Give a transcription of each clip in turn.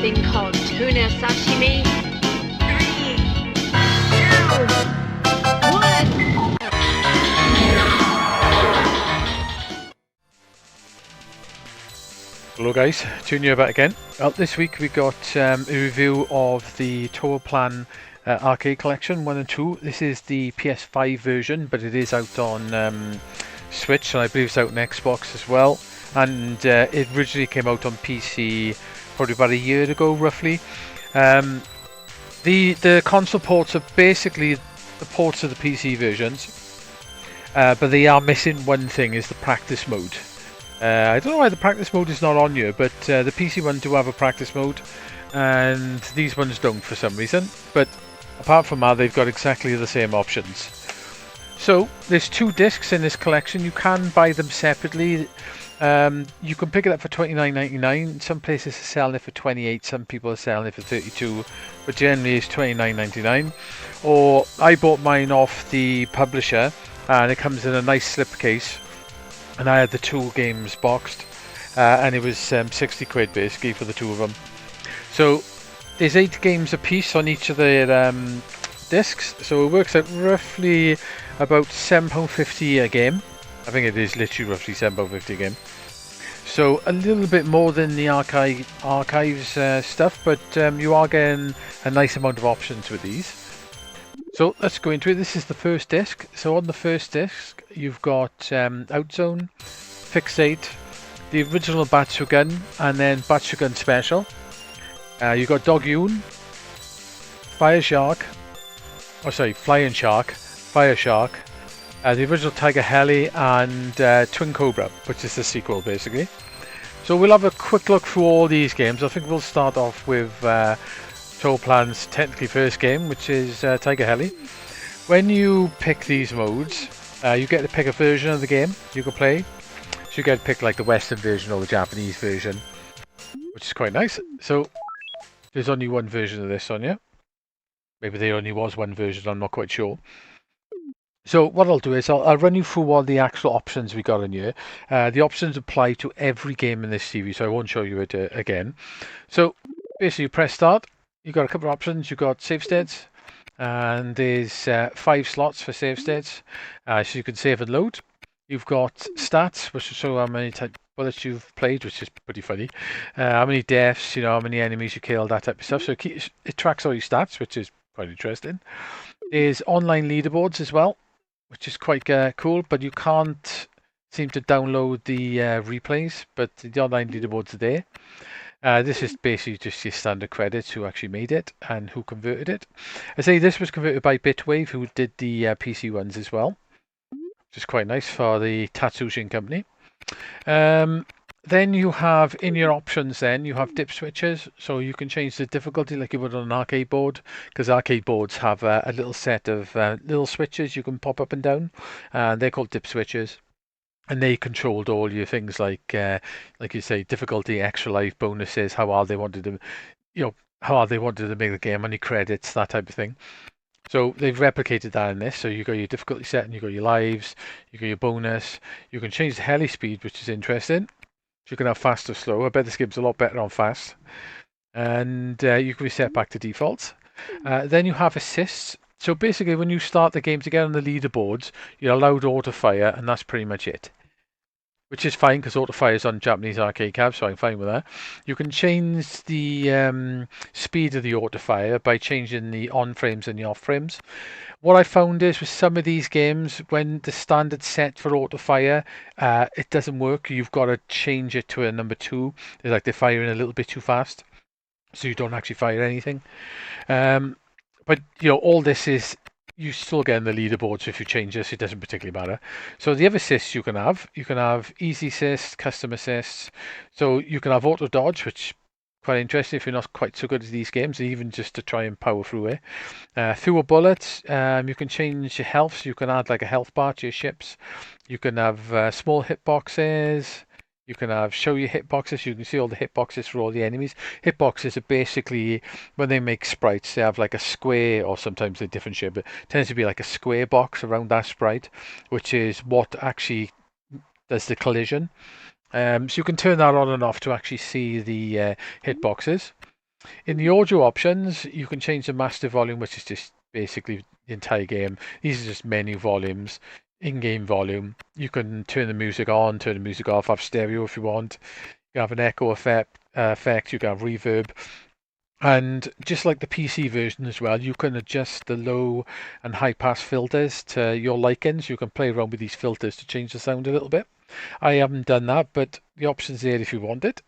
something called tuna sashimi. 3, 2, 1. Hello guys, Junior back again. Well, this week we got a review of the Toaplan Arcade Collection 1 and 2. This is the PS5 version, but it is out on Switch, and I believe it's out on Xbox as well. And it originally came out on PC probably about a year ago, roughly. The console ports are basically the ports of the PC versions, but they are missing one thing: is the practice mode. I don't know why the practice mode is not on here, but the PC ones do have a practice mode, and these ones don't for some reason. But apart from that, they've got exactly the same options. So there's 2 discs in this collection. You can buy them separately. You can pick it up for $29.99. Some places are selling it for $28. Some people are selling it for $32, but generally it's $29.99. Or I bought mine off the publisher, and it comes in a nice slipcase. And I had the 2 games boxed, and it was 60 quid basically for the 2 of them. So there's 8 games a piece on each of their discs, so it works out roughly about £7.50 a game. I think it is literally roughly £7.50 a game. So a little bit more than the archives stuff, but you are getting a nice amount of options with these. So let's go into it. This is the first disc. So on the first disc, you've got Outzone, Fixate, the original Batsugun, and then Batsugun Special. You've got Dog-Eun, Flying Shark, Fire Shark, the original Tiger Heli, and Twin Cobra, which is the sequel basically. So we'll have a quick look through all these games. I think we'll start off with Toaplan's technically first game, which is Tiger Heli. When you pick these modes, you get to pick a version of the game you can play. So you get to pick like the Western version or the Japanese version, which is quite nice. So there's only one version of this on here. Maybe there only was one version, I'm not quite sure. So what I'll do is I'll run you through all the actual options we got in here. The options apply to every game in this series, so I won't show you it again. So basically you press start. You've got a couple of options. You've got save states, and there's 5 slots for save states, so you can save and load. You've got stats, which will show how many bullets you've played, which is pretty funny. How many deaths, how many enemies you killed, that type of stuff. So it tracks all your stats, which is quite interesting. There's online leaderboards as well, which is quite cool, but you can't seem to download the replays, but the online leaderboards are there. This is basically just your standard credits, who actually made it and who converted it. I say this was converted by Bitwave, who did the PC ones as well, which is quite nice for the Tatsujin company. Then you have in your options, then you have dip switches, so you can change the difficulty like you would on an arcade board, because arcade boards have a little set of little switches you can pop up and down, and they're called dip switches. And they controlled all your things like you say, difficulty, extra life, bonuses, how hard they wanted to, how hard they wanted to make the game, any credits, that type of thing. So they've replicated that in this. So you got your difficulty set, and you got your lives, you got your bonus. You can change the heli speed, which is interesting. So you can have fast or slow. I bet this game's a lot better on fast. And you can reset back to default. Then you have assists. So basically, when you start the game to get on the leaderboards, you're allowed auto fire, and that's pretty much it. Which is fine, because auto fire is on Japanese arcade cabs, so I'm fine with that. You can change the speed of the auto fire by changing the on frames and the off frames. What I found is with some of these games, when the standard set for auto fire, it doesn't work. You've got to change it to a number 2. It's like they're firing a little bit too fast, so you don't actually fire anything. But all this is, you still get in the leaderboard, so if you change this, it doesn't particularly matter. So the other assists you can have easy assists, custom assists. So you can have auto dodge, which is quite interesting if you're not quite so good at these games, even just to try and power through it. Fewer bullets. You can change your health, so you can add like a health bar to your ships. You can have small hitboxes. You can have show your hitboxes. You can see all the hitboxes for all the enemies. Hitboxes are basically, when they make sprites, they have like a square, or sometimes they're different shape, but it tends to be like a square box around that sprite, which is what actually does the collision. So you can turn that on and off to actually see the hitboxes. In the audio options, you can change the master volume, which is just basically the entire game. These are just menu volumes, in-game volume. You can turn the music on, turn the music off, have stereo if you want. You can have an echo effect, you can have reverb. And just like the PC version as well, you can adjust the low and high pass filters to your likings. You can play around with these filters to change the sound a little bit. I haven't done that, but the option's there if you want it.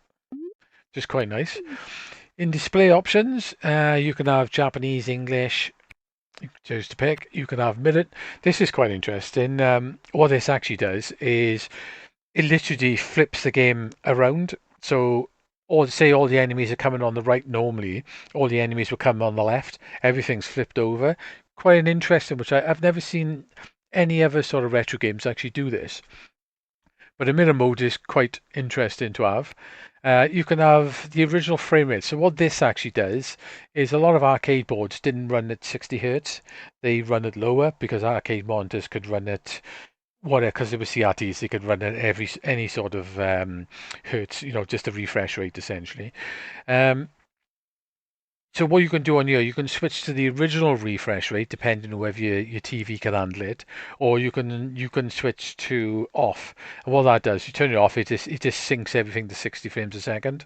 Just quite nice. In display options, you can have Japanese, English, choose to pick. You can have mirrored. This is quite interesting. What this actually does is it literally flips the game around. So, or say all the enemies are coming on the right normally, all the enemies will come on the left. Everything's flipped over. Quite an interesting, which I've never seen any other sort of retro games actually do this. But a mirror mode is quite interesting to have. You can have the original frame rate. So what this actually does is a lot of arcade boards didn't run at 60 hertz. They run it lower because arcade monitors could run at whatever, because it was CRTs, they could run at any sort of hertz, just a refresh rate essentially. Um, so what you can do on here, you can switch to the original refresh rate depending on whether your TV can handle it, or you can switch to off. And what that does, you turn it off, it just syncs everything to 60 frames a second,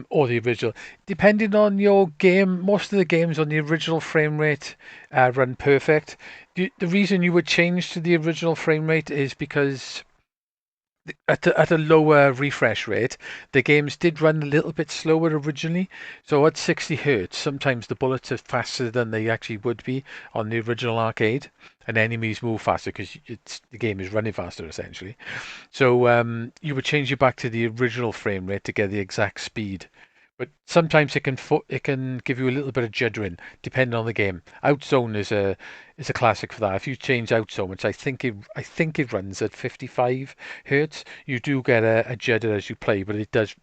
or the original. Depending on your game, most of the games on the original frame rate run perfect. The reason you would change to the original frame rate is because at a lower refresh rate, the games did run a little bit slower originally. So at 60 hertz, sometimes the bullets are faster than they actually would be on the original arcade, and enemies move faster because the game is running faster essentially. So you would change it back to the original frame rate to get the exact speed. But sometimes it can give you a little bit of juddering depending on the game. Outzone is a classic for that. If you change Outzone, which I think it runs at 55 hertz, you do get a judder as you play, but it does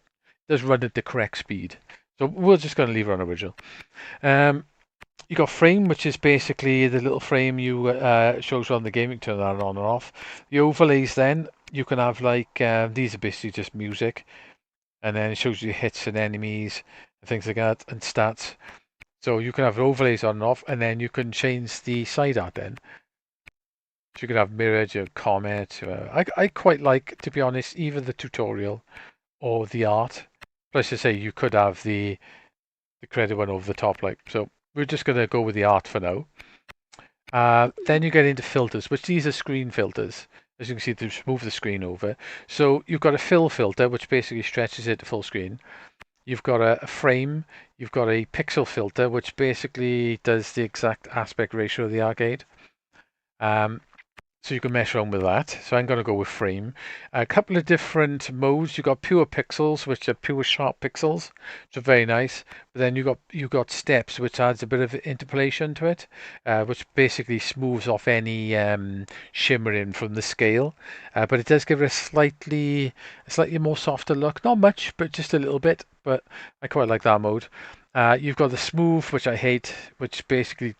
run at the correct speed. So we're just going to leave it on original. You got frame, which is basically the little frame you shows you on the game. You can turn that on or off. The overlays, then you can have like these are basically just music, and then it shows you hits and enemies and things like that and stats. So you can have overlays on and off, and then you can change the side art then. So you can have mirrored, your comet. I quite like, to be honest, either the tutorial or the art. Plus, to say you could have the credit one over the top, like so. We're just gonna go with the art for now. Then you get into filters, which these are screen filters. As you can see, just move the screen over. So you've got a fill filter, which basically stretches it to full screen. You've got a frame. You've got a pixel filter, which basically does the exact aspect ratio of the arcade. So you can mess around with that. So I'm going to go with frame. A couple of different modes. You've got pure pixels, which are pure sharp pixels, which are very nice. But then you got steps, which adds a bit of interpolation to it, which basically smooths off any shimmering from the scale. But it does give it a slightly more softer look. Not much, but just a little bit. But I quite like that mode. You've got the smooth, which I hate, which basically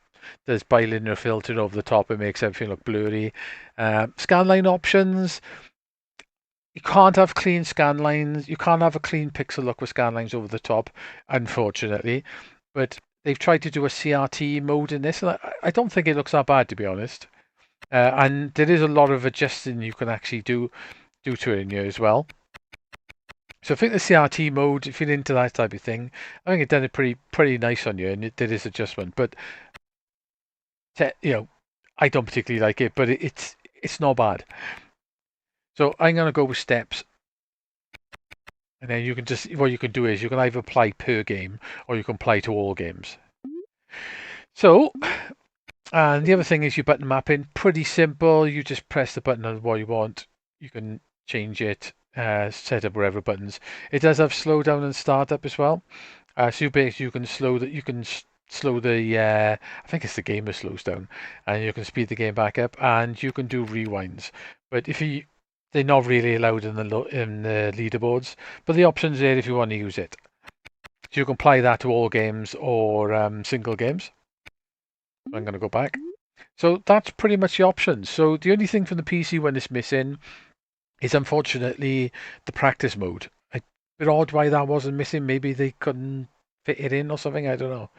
there's bilinear filtering over the top. It makes everything look blurry. Scanline options. You can't have clean scan lines. You can't have a clean pixel look with scan lines over the top, unfortunately. But they've tried to do a CRT mode in this, and I don't think it looks that bad, to be honest. And there is a lot of adjusting you can actually do to it in here as well. So I think the CRT mode, if you're into that type of thing, I think it's done it pretty nice on you, and it did its adjustment. But I don't particularly like it, but it's not bad. So I'm gonna go with steps, and then you can what you can do is you can either apply per game or you can apply to all games. So, and the other thing is your button mapping. Pretty simple. You just press the button on what you want. You can change it, set up wherever buttons. It does have slow down and start up as well. So basically you can slow that. You can slow the I think it's the game that slows down, and you can speed the game back up, and you can do rewinds. But they're not really allowed in the leaderboards, but the option's there if you want to use it. So you can apply that to all games or single games. So I'm going to go back. So that's pretty much the options. So the only thing from the PC one that's missing is unfortunately the practice mode. A bit odd why that wasn't missing. Maybe they couldn't fit it in or something. I don't know.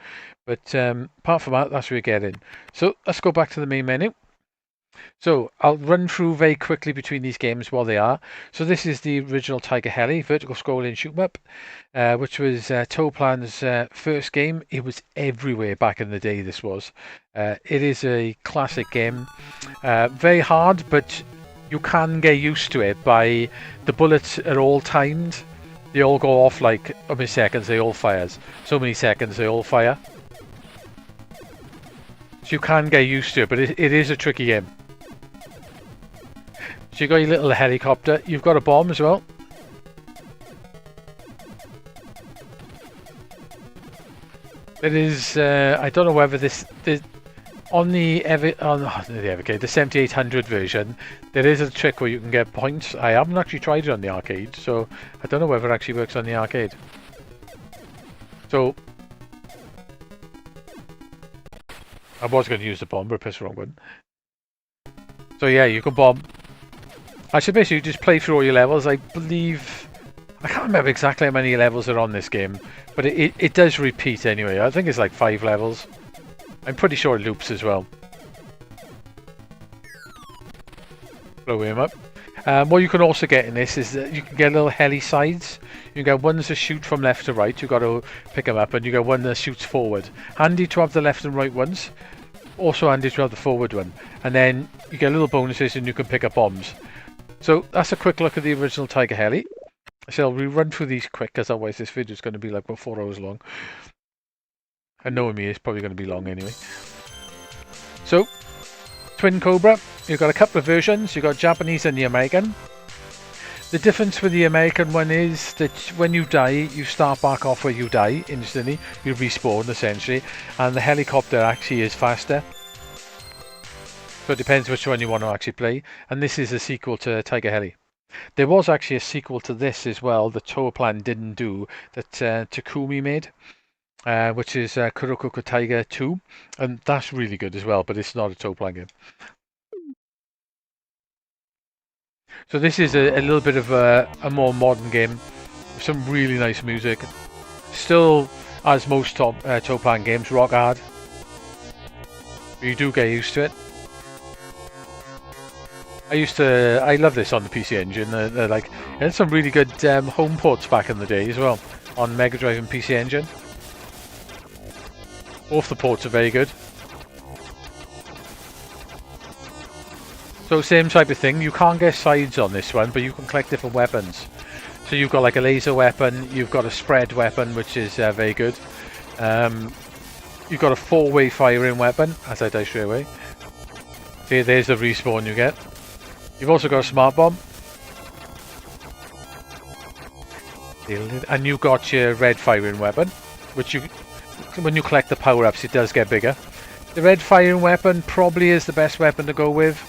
But apart from that, that's where you get in. So let's go back to the main menu. So I'll run through very quickly between these games while they are. So this is the original Tiger Heli vertical scrolling shoot 'em up, which was Toaplan's first game. It was everywhere back in the day. This was. It is a classic game. Very hard, but you can get used to it by the bullets are all timed. They all go off like how many seconds they all fires. So many seconds they all fire. So you can get used to it, but it is a tricky game. So you got your little helicopter. You've got a bomb as well. It is. I don't know whether this on the 7800 version. There is a trick where you can get points. I haven't actually tried it on the arcade, so I don't know whether it actually works on the arcade. So I was going to use the bomb, but I pressed the wrong one. So yeah, you can bomb. I should basically just play through all your levels. I believe... I can't remember exactly how many levels are on this game, but it does repeat anyway. I think it's like 5 levels. I'm pretty sure it loops as well. Blow him up. What you can also get in this is that you can get little heli sides. You get ones that shoot from left to right. You've got to pick them up, and you get one that shoots forward. Handy to have the left and right ones. Also handy to have the forward one. And then you get little bonuses and you can pick up bombs. So that's a quick look at the original Tiger Heli. So we run through these quick, because otherwise this video is going to be like about 4 hours long. And knowing me, it's probably going to be long anyway. So, Twin Cobra, you've got a couple of versions. You've got Japanese and the American. The difference with the American one is that when you die, you start back off where you die instantly. You respawn essentially, and the helicopter actually is faster. So it depends which one you want to actually play. And this is a sequel to Tiger Heli. There was actually a sequel to this as well that Toaplan didn't do, that Takumi made, which is Kuroko Tiger 2. And that's really good as well, but it's not a Toaplan game. So this is a little bit of a more modern game. Some really nice music. Still, as most Toaplan games, rock hard. But you do get used to it. I love this on the PC Engine. Like, it had some really good home ports back in the day as well on Mega Drive and PC Engine. Both the ports are very good. So same type of thing. You can't get sides on this one, but you can collect different weapons. So you've got like a laser weapon. You've got a spread weapon, which is very good. You've got a 4-way firing weapon, as I die straight away. See, there's the respawn you get. You've also got a smart bomb. And you've got your red firing weapon, which when you collect the power-ups, it does get bigger. The red firing weapon probably is the best weapon to go with.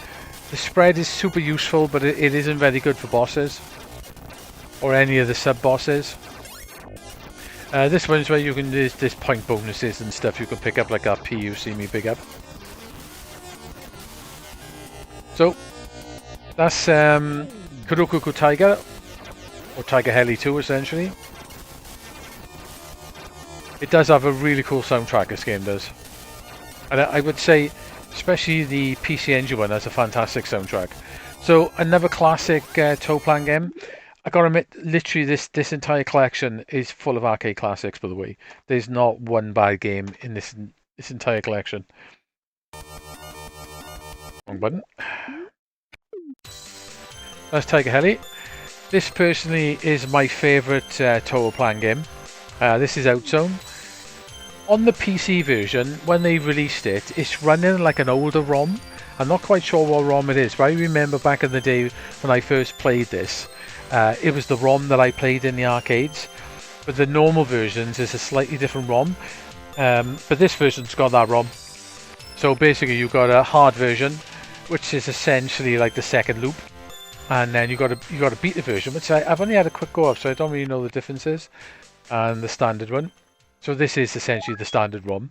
The spread is super useful, but it isn't very good for bosses. Or any of the sub-bosses. This one is where you can, there's point bonuses and stuff you can pick up, like that P you see me pick up. So, that's Kuroko Tiger, or Tiger Heli 2 essentially. It does have a really cool soundtrack, this game does. And I would say, especially the PC Engine one has a fantastic soundtrack. So, another classic Toaplan game. I gotta admit, literally this entire collection is full of arcade classics, by the way. There's not one bad game in this entire collection. Wrong button. That's Tiger Heli. This personally is my favourite Toaplan game. This is Outzone. On the PC version, when they released it, it's running like an older ROM. I'm not quite sure what ROM it is, but I remember back in the day when I first played this, it was the ROM that I played in the arcades. But the normal versions is a slightly different ROM. But this version's got that ROM. So basically you've got a hard version, which is essentially like the second loop. And then you got to beat the version, which I've only had a quick go of, so I don't really know the differences. And the standard one. So this is essentially the standard ROM.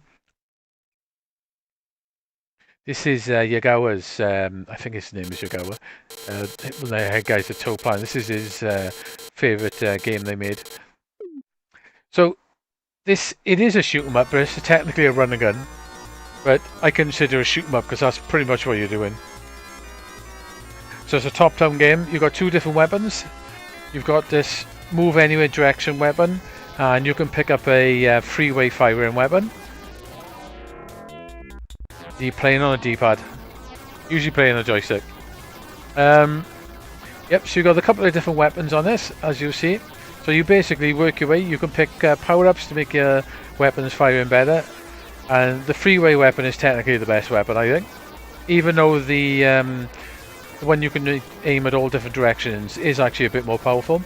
This is Yagawa's, I think his name is Yagawa. The head guy's at Toaplan. This is his favourite game they made. So It is a shoot 'em up, but it's technically a run and gun. But I consider a shoot 'em up because that's pretty much what you're doing. So it's a top-down game. You've got two different weapons. You've got this move anywhere direction weapon, and you can pick up a freeway firing weapon. You're playing on a D-pad. Usually playing on a joystick. Yep, so you've got a couple of different weapons on this, as you see. So you basically work your way. You can pick power-ups to make your weapons firing better. And the freeway weapon is technically the best weapon, I think. Even though the one you can aim at all different directions is actually a bit more powerful.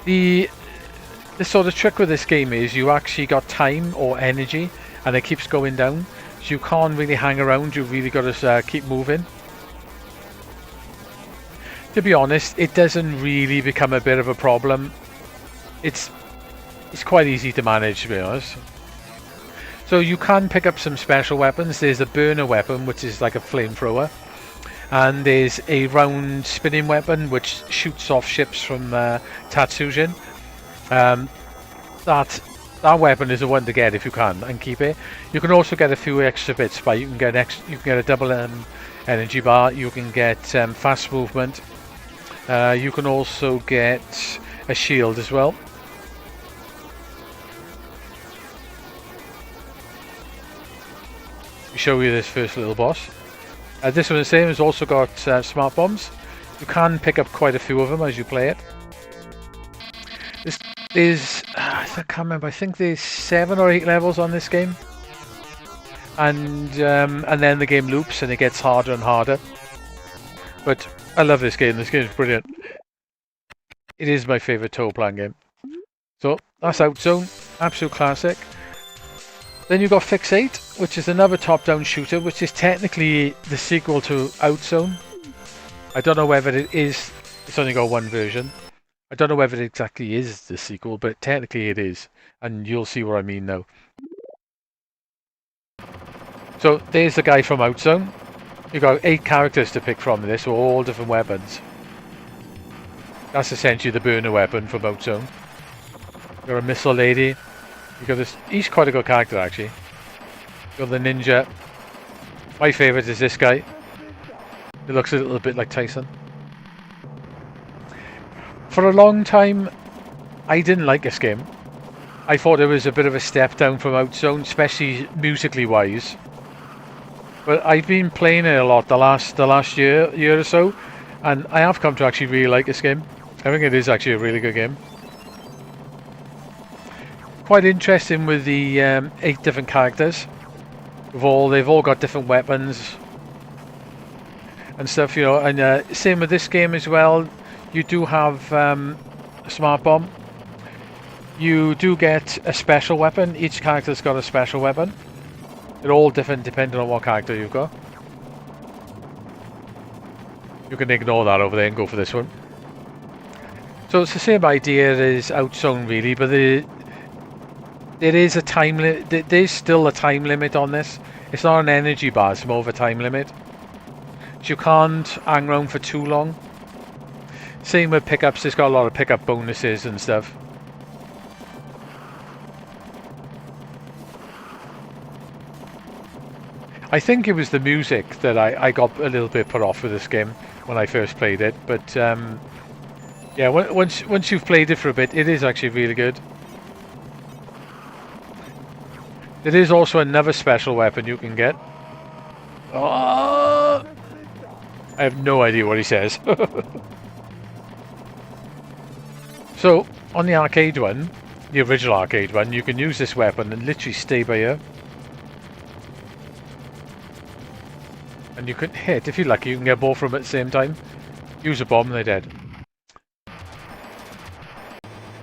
The sort of trick with this game is you actually got time or energy, and it keeps going down. So you can't really hang around. You really got to keep moving. To be honest, it doesn't really become a bit of a problem. It's quite easy to manage, to be honest. So you can pick up some special weapons. There's a burner weapon, which is like a flamethrower, and there's a round spinning weapon which shoots off ships from Tatsujin. That weapon is the one to get if you can and keep it. You can also get a few extra bits by you can get a double energy bar. You can get fast movement. You can also get a shield as well. Show you this first little boss. This one the same has also got smart bombs. You can pick up quite a few of them as you play it. This is I can't remember. I think there's 7 or 8 levels on this game, and then the game loops and it gets harder and harder. But I love this game. This game is brilliant. It is my favourite Toaplan game. So that's Outzone, absolute classic. Then you've got Fix8, which is another top-down shooter, which is technically the sequel to Outzone. I don't know whether it is. It's only got one version. I don't know whether it exactly is the sequel, but technically it is. And you'll see what I mean now. So there's the guy from Outzone. You've got 8 characters to pick from this, with all different weapons. That's essentially the burner weapon from Outzone. You're a missile lady. You got this. He's quite a good character, actually. You got the ninja. My favourite is this guy. He looks a little bit like Tyson. For a long time, I didn't like this game. I thought it was a bit of a step down from Outzone, especially musically wise. But I've been playing it a lot the last year or so, and I have come to actually really like this game. I think it is actually a really good game. Quite interesting with the 8 different characters. They've all got different weapons and stuff, you know. And same with this game as well. You do have a smart bomb. You do get a special weapon. Each character's got a special weapon. They're all different depending on what character you've got. You can ignore that over there and go for this one. So it's the same idea as Outzone, really, but there is a time limit. There's still a time limit on this. It's not an energy bar, it's more of a time limit. So you can't hang around for too long. Same with pickups, it's got a lot of pickup bonuses and stuff. I think it was the music that I got a little bit put off with this game when I first played it. But yeah, once you've played it for a bit, it is actually really good. There is also another special weapon you can get. Oh! I have no idea what he says. So, on the arcade one, the original arcade one, you can use this weapon and literally stay by here. And you can hit, if you're lucky, you can get both of them at the same time. Use a bomb and they're dead.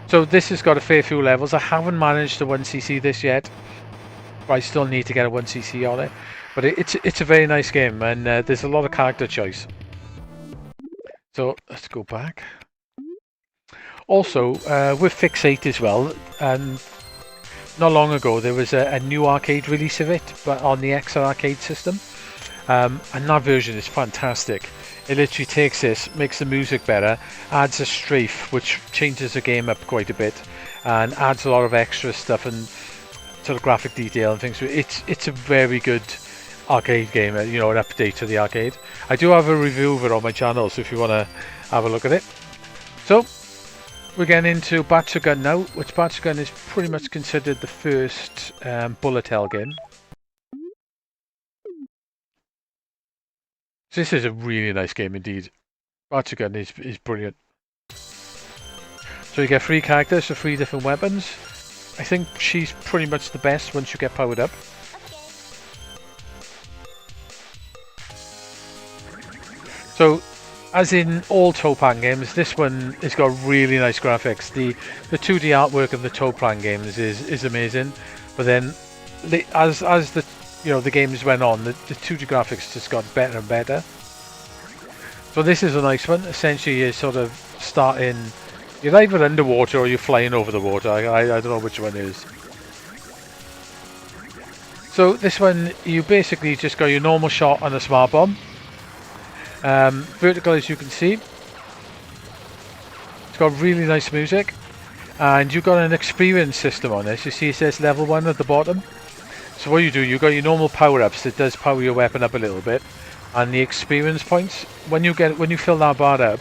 So this has got a fair few levels. I haven't managed to 1cc this yet. But I still need to get a 1cc on it. But it's a very nice game, and there's a lot of character choice. So let's go back. Also, with Fix8 as well, and not long ago there was a new arcade release of it, but on the XR arcade system. And that version is fantastic. It literally takes this, makes the music better, adds a strafe which changes the game up quite a bit, and adds a lot of extra stuff and sort of graphic detail and things. It's a very good arcade game, you know, an update to the arcade. I do have a review of it on my channel, so if you want to have a look at it. So we're getting into Batcher Gun now, which Batcher Gun is pretty much considered the first bullet hell game. So this is a really nice game indeed. Batcher Gun is brilliant. So you get 3 characters for 3 different weapons. I think she's pretty much the best once you get powered up. So, as in all Toaplan games, this one has got really nice graphics. The 2D artwork of the Toaplan games is amazing, but then as the games went on, the 2D graphics just got better and better. So this is a nice one. Essentially, you're sort of starting. You're either underwater or you're flying over the water. I don't know which one it is. So this one, you basically just got your normal shot on a smart bomb. Vertical, as you can see. It's got really nice music. And you've got an experience system on this. You see it says level 1 at the bottom. So what you do, you've got your normal power-ups that does power your weapon up a little bit. And the experience points, when you fill that bar up,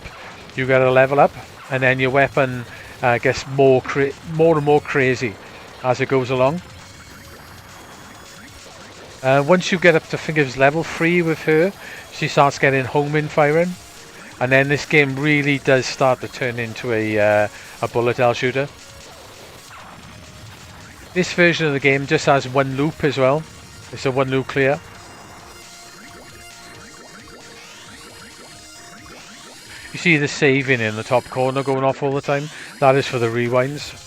you get a level up. And then your weapon gets more and more crazy as it goes along. Once you get up to, I think it was level 3 with her, she starts getting homing firing, and then this game really does start to turn into a bullet hell shooter. This version of the game just has 1 loop as well. It's a 1 loop clear. You see the saving in the top corner going off all the time. That is for the rewinds.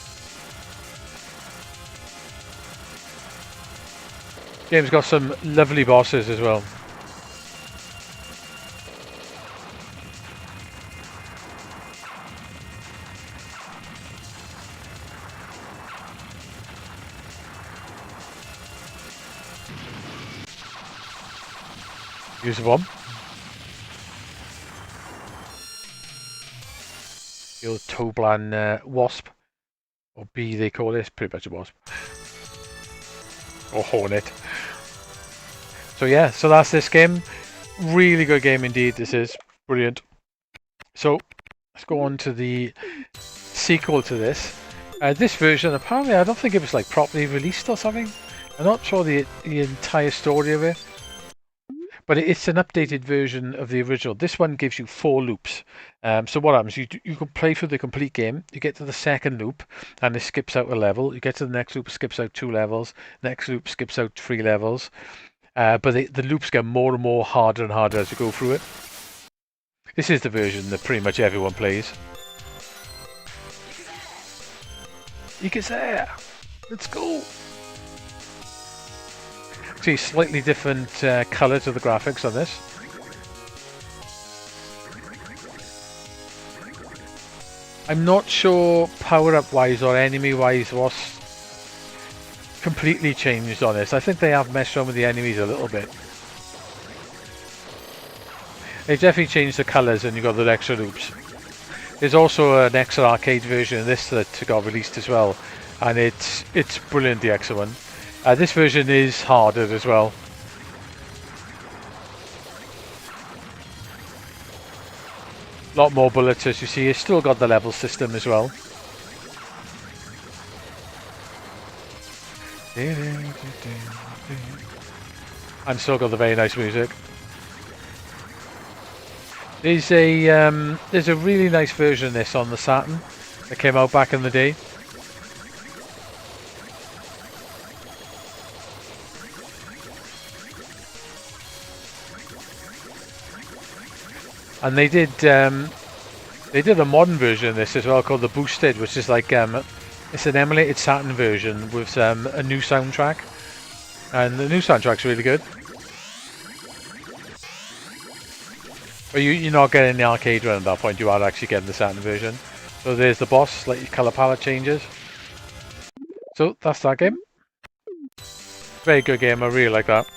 Game's got some lovely bosses as well. Use a bomb. The old Toaplan wasp, or bee they call this, pretty much a wasp. Or hornet. So yeah, so that's this game. Really good game indeed, this is. Brilliant. So, let's go on to the sequel to this. This version, apparently, I don't think it was like properly released or something. I'm not sure the entire story of it. But it's an updated version of the original. This one gives you 4 loops. So what happens, you can play through the complete game. You get to the second loop, and it skips out a level. You get to the next loop, it skips out 2 levels. Next loop skips out 3 levels. But the loops get more and more harder and harder as you go through it. This is the version that pretty much everyone plays. You can say, let's go. See, slightly different colour to the graphics on this. I'm not sure power-up wise or enemy wise what's completely changed on this. I think they have messed around with the enemies a little bit. They've definitely changed the colours and you've got the extra loops. There's also an extra arcade version of this that got released as well, and it's brilliant, the extra one. This version is harder as well. A lot more bullets, as you see. It's still got the level system as well. And still got the very nice music. There's a really nice version of this on the Saturn that came out back in the day. And they did a modern version of this as well called the Boosted, which is like it's an emulated Saturn version with a new soundtrack, and the new soundtrack's really good. But you're not getting the arcade run at that point, you are actually getting the Saturn version. So there's the boss, like your colour palette changes. So that's that game. Very good game, I really like that.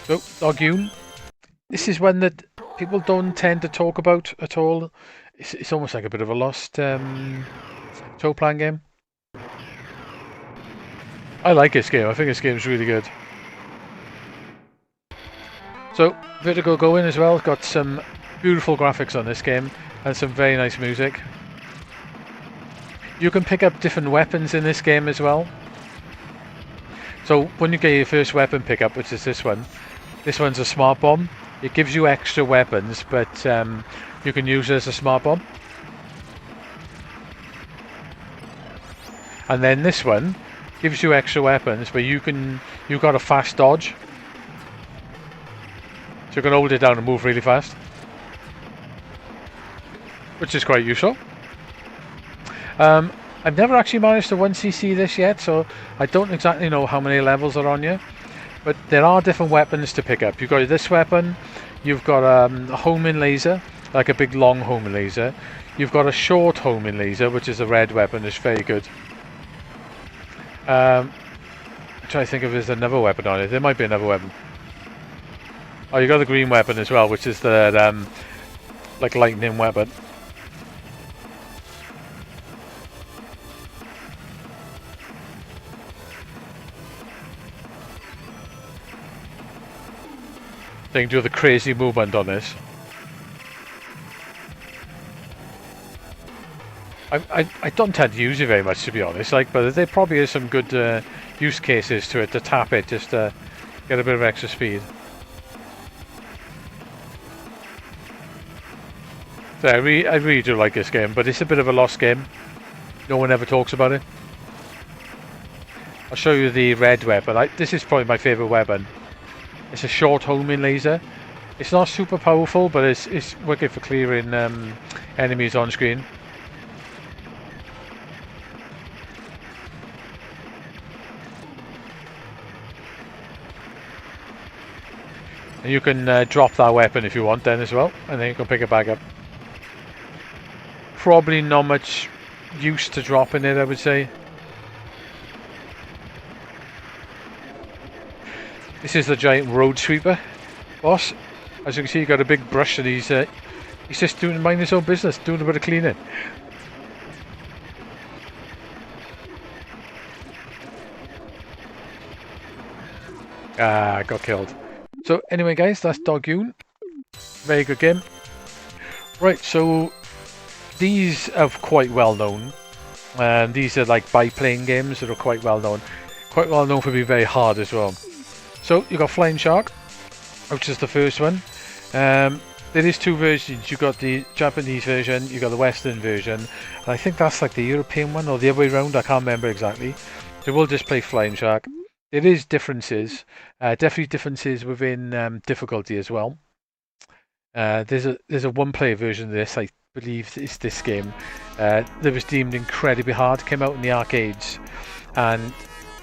So, Doggune. This is one that people don't tend to talk about at all It's almost like a bit of a lost Toaplan game. I like this game. I think this game's really good. So, Vertigo Go In as well. Got some beautiful graphics on this game and some very nice music. You can pick up different weapons in this game as well. So, when you get your first weapon pickup, which is this one's a smart bomb. It gives you extra weapons, but you can use it as a smart bomb. And then this one gives you extra weapons, but you've got a fast dodge. So you can hold it down and move really fast, which is quite useful. I've never actually managed to 1cc this yet, so I don't exactly know how many levels are on you. But there are different weapons to pick up. You've got this weapon, you've got a homing laser, like a big long homing laser. You've got a short homing laser, which is a red weapon, it's very good. I'm trying to think if there's another weapon on it. There might be another weapon. Oh, you got the green weapon as well, which is the like lightning weapon. They can do the crazy movement on this. I don't tend to use it very much, to be honest. Like, but there probably is some good use cases to it to tap it just to get a bit of extra speed. So I really do like this game, but it's a bit of a lost game. No one ever talks about it. I'll show you the red weapon. This is probably my favourite weapon. It's a short homing laser. It's not super powerful, but it's wicked for clearing enemies on screen. And you can drop that weapon if you want then as well, and then you can pick it back up. Probably not much use to dropping it, I would say. This is the giant road sweeper boss. As you can see, he's got a big brush and he's just minding his own business, doing a bit of cleaning. Ah, got killed. So anyway guys, that's Dogoon. Very good game. Right, so these are quite well known. And these are like biplane games that are quite well known. Quite well known for being very hard as well. So you got Flying Shark, which is the first one. There is two versions. You got the Japanese version, you got the Western version, and I think that's like the European one or the other way around. I can't remember exactly. So we'll just play Flying Shark. There is differences, definitely differences within difficulty as well. There's a one-player version of this. I believe it's this game that was deemed incredibly hard. Came out in the arcades, and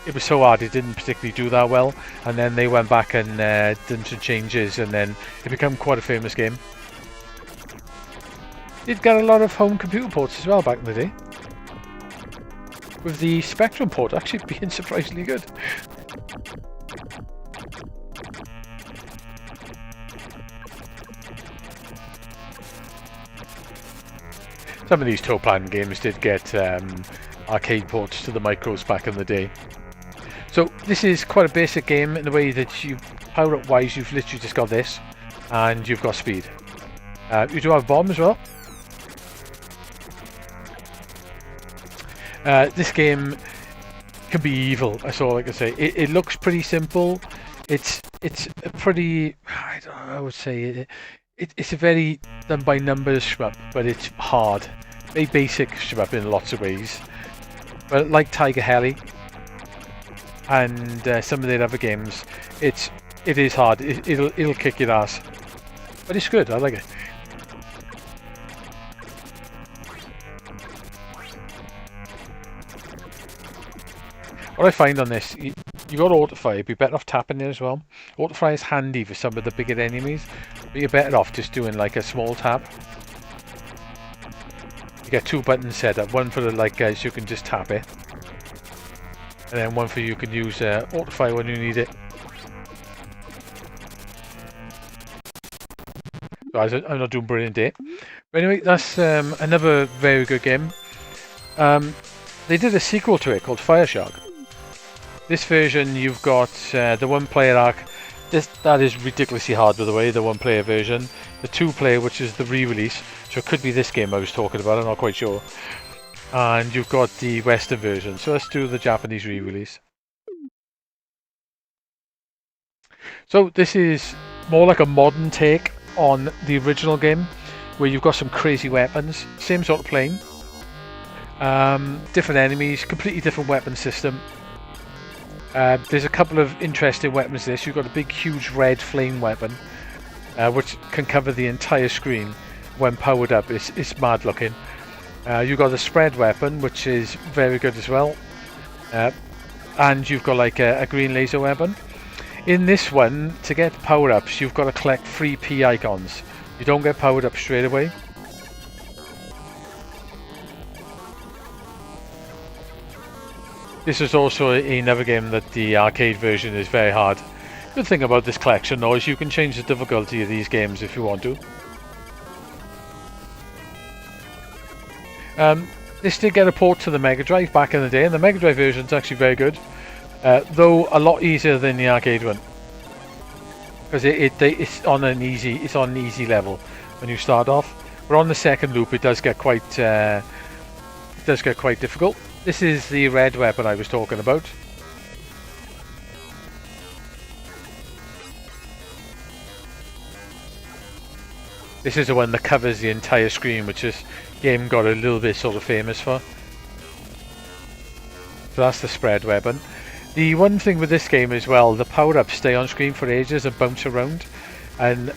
it was so hard it didn't particularly do that well. And then they went back and did some changes, and then it became quite a famous game. Did get a lot of home computer ports as well back in the day, with the Spectrum port actually being surprisingly good. Some of these Toaplan games did get arcade ports to the micros back in the day. So this is quite a basic game in the way that you power up wise, you've literally just got this and you've got speed. You do have bomb as well. This game can be evil, that's all I can say. It looks pretty simple. It's a pretty, I don't know, I would say it's a very done by numbers shmup, but it's hard. Very basic shmup in lots of ways. But like Tiger Heli and some of their other games, it is hard. It'll kick your ass, but it's good. I like it. What I find on this, you got autofire, you'd be better off tapping it as well. Autofire is handy for some of the bigger enemies, but you're better off just doing like a small tap. You get two buttons set up, one for the like guys you can just tap it, and then one for you can use autofire when you need it. Guys, I'm not doing brilliant here, But anyway, that's another very good game. They did a sequel to it called Fireshark. This version, you've got the one-player arc. That is ridiculously hard, by the way, the one-player version. The two-player, which is the re-release, so it could be this game I was talking about, I'm not quite sure. And you've got the Western version, so let's do the Japanese re-release. So this is more like a modern take on the original game, where you've got some crazy weapons, same sort of plane, different enemies, completely different weapon system. There's a couple of interesting weapons in this. You've got a big huge red flame weapon, which can cover the entire screen when powered up. It's mad looking. You've got a spread weapon, which is very good as well, and you've got like a green laser weapon. In this one, to get power-ups, you've got to collect 3 P icons. You don't get powered up straight away. This is also another game that the arcade version is very hard. Good thing about this collection though is you can change the difficulty of these games if you want to. This did get a port to the Mega Drive back in the day, and the Mega Drive version is actually very good, though a lot easier than the arcade one, because it's on an easy level when you start off. But on the second loop, it does get quite difficult. This is the red weapon I was talking about. This is the one that covers the entire screen, which this game got a little bit sort of famous for. So that's the spread weapon. The one thing with this game as well, the power-ups stay on screen for ages and bounce around, and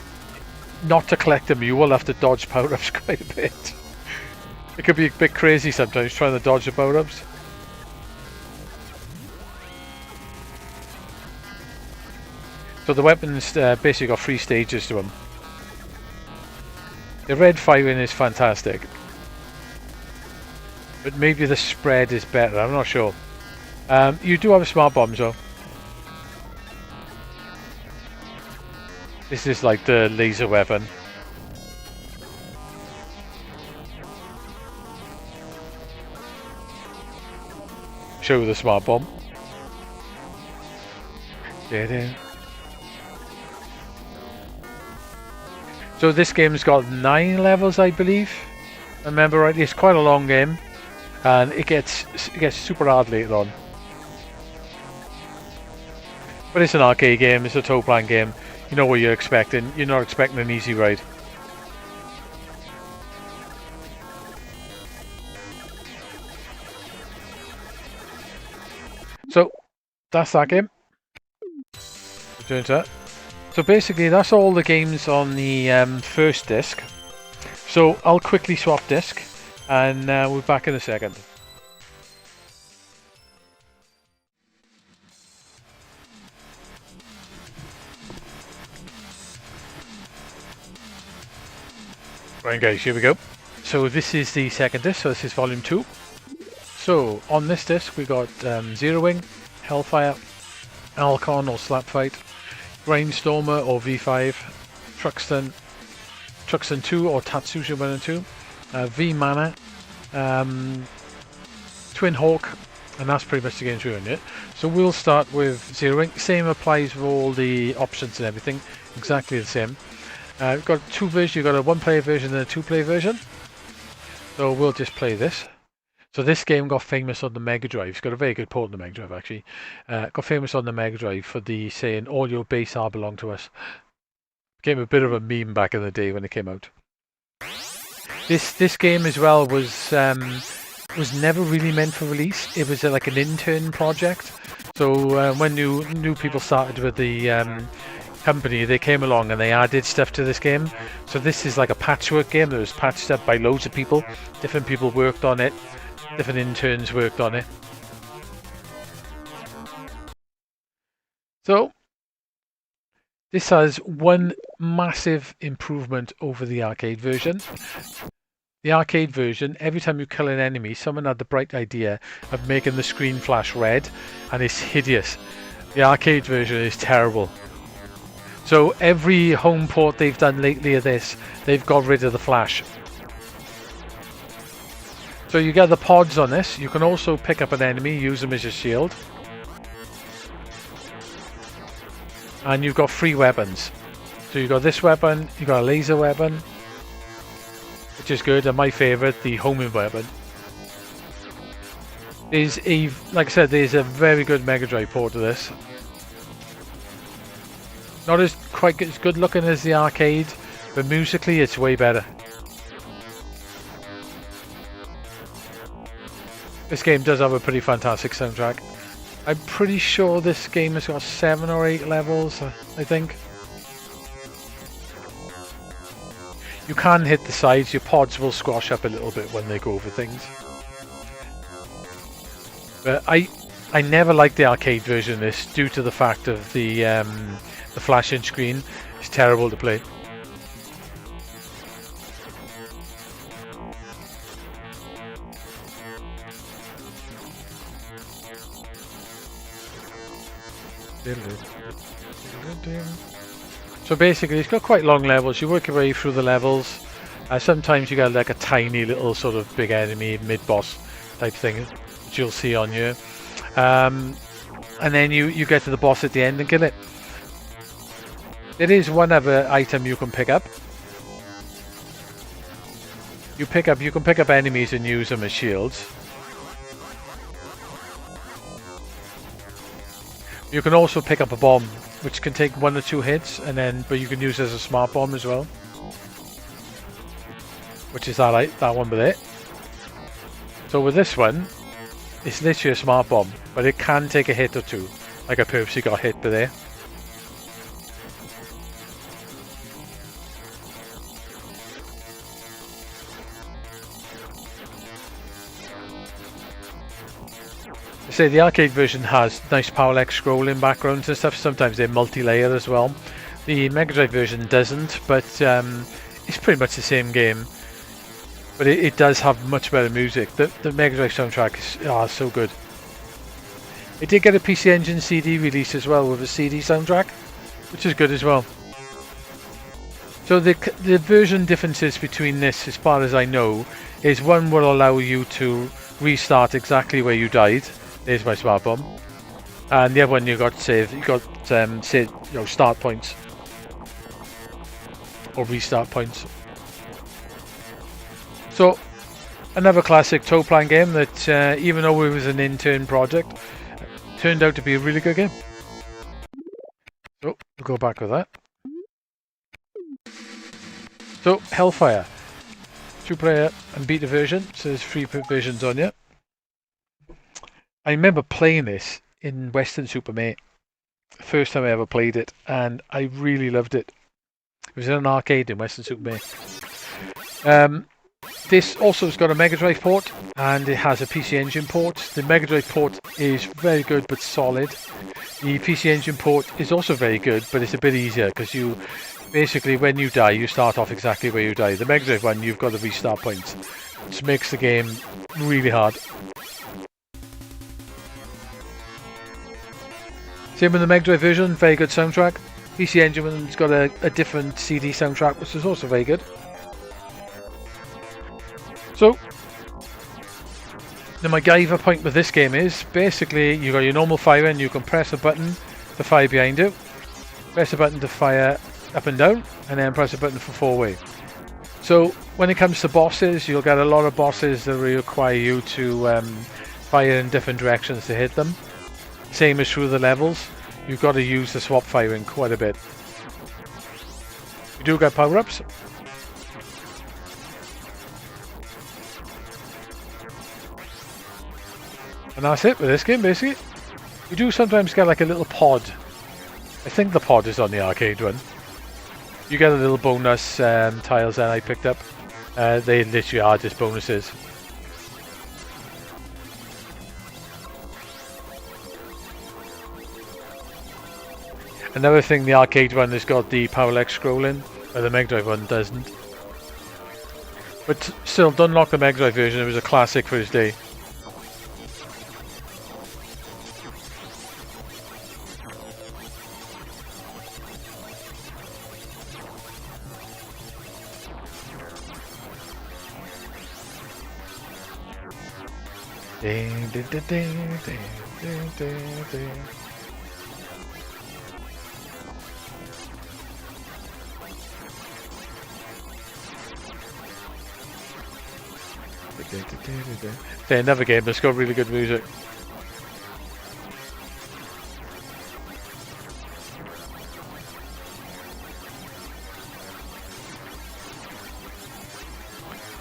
not to collect them you will have to dodge power-ups quite a bit. It could be a bit crazy sometimes trying to dodge the power-ups. So the weapons basically got 3 stages to them. The red firing is fantastic, but maybe the spread is better, I'm not sure. You do have smart bombs though. This is like the laser weapon. Show the smart bomb. Get in. So this game's got 9 levels, I believe. Remember rightly, it's quite a long game, and it gets super hard later on. But it's an arcade game, it's a Toaplan game. You know what you're expecting. You're not expecting an easy ride. So that's that game. Return to that. So basically that's all the games on the first disc. So I'll quickly swap disc, and we're back in a second. Right guys, here we go. So this is the second disc, so this is volume 2. So on this disc we got Zero Wing, Hellfire, Alcon or Slap Fight, Brainstormer or V5, Truxton 2 or Tatsuya 1 and 2, V-Mana, Twin Hawk, and that's pretty much the game's ruined it. So we'll start with Zero Wing. Same applies for all the options and everything, exactly the same. We've got 2 versions, you've got a 1-player version and a 2-player version. So we'll just play this. So this game got famous on the Mega Drive. It's got a very good port on the Mega Drive actually. Got famous on the Mega Drive for the saying all your base are belong to us. Became a bit of a meme back in the day when it came out. This game as well was never really meant for release. It was like an intern project. So when new people started with the company, they came along and they added stuff to this game. So this is like a patchwork game that was patched up by loads of people. Different people worked on it. Different interns worked on it. So this has one massive improvement over the arcade version. The arcade version, every time you kill an enemy, someone had the bright idea of making the screen flash red, and it's hideous. The arcade version is terrible. So every home port they've done lately of this, they've got rid of the flash. So you get the pods on this. You can also pick up an enemy, use them as your shield. And you've got 3 weapons. So you've got this weapon, you've got a laser weapon, which is good, and my favourite, the homing weapon. Like I said, there's a very good Mega Drive port of this. Not as quite as good looking as the arcade, but musically it's way better. This game does have a pretty fantastic soundtrack. I'm pretty sure this game has got 7 or 8 levels, I think. You can hit the sides, your pods will squash up a little bit when they go over things. But I never liked the arcade version of this due to the fact of the flashing screen. It's terrible to play. So basically it's got quite long levels. You work your way through the levels. Sometimes you get like a tiny little sort of big enemy mid-boss type thing, which you'll see on here. And then you get to the boss at the end and kill it. There is one other item you can pick up. You can pick up enemies and use them as shields. You can also pick up a bomb, which can take 1 or 2 hits, but you can use it as a smart bomb as well, which is that one with it. So with this one, it's literally a smart bomb, but it can take a hit or 2. Like I purposely got hit by there. Say the arcade version has nice parallax scrolling backgrounds and stuff. Sometimes they're multi-layer as well. The Mega Drive version doesn't, but it's pretty much the same game. But it does have much better music. The Mega Drive soundtrack is so good. It did get a PC Engine CD release as well with a CD soundtrack, which is good as well. So the version differences between this, as far as I know, is one will allow you to restart exactly where you died. There's my smart bomb. And the other one you got save. You got start points or restart points. So another classic Toaplan game that, even though it was an intern project, turned out to be a really good game. So we'll go back with that. So Hellfire, 2-player and beta version. So there's 3 versions on here. I remember playing this in Western Supermare, first time I ever played it, and I really loved it. It was in an arcade in Western Supermare. This also has got a Mega Drive port, and it has a PC Engine port. The Mega Drive port is very good but solid. The PC Engine port is also very good, but it's a bit easier because you basically, when you die, you start off exactly where you die. The Mega Drive one, you've got the restart points, which makes the game really hard. Same with the Mega Drive version, very good soundtrack. PC Engine one's got a different CD soundtrack, which is also very good. So, the MacGyver point with this game is, basically, you got your normal fire and you can press a button to fire behind you, press a button to fire up and down, and then press a button for forward. So, when it comes to bosses, you'll get a lot of bosses that require you to fire in different directions to hit them. Same as through the levels, you've got to use the swap firing quite a bit. You do get power-ups. And that's it with this game, basically. You do sometimes get like a little pod. I think the pod is on the arcade one. You get a little bonus tiles that I picked up. They literally are just bonuses. Another thing, the arcade one has got the parallax scrolling, but the Mega Drive one doesn't. But still, don't knock the Mega Drive version, it was a classic for its day. Ding, ding, ding, ding, ding, ding, ding, ding. Okay, another game that's got really good music.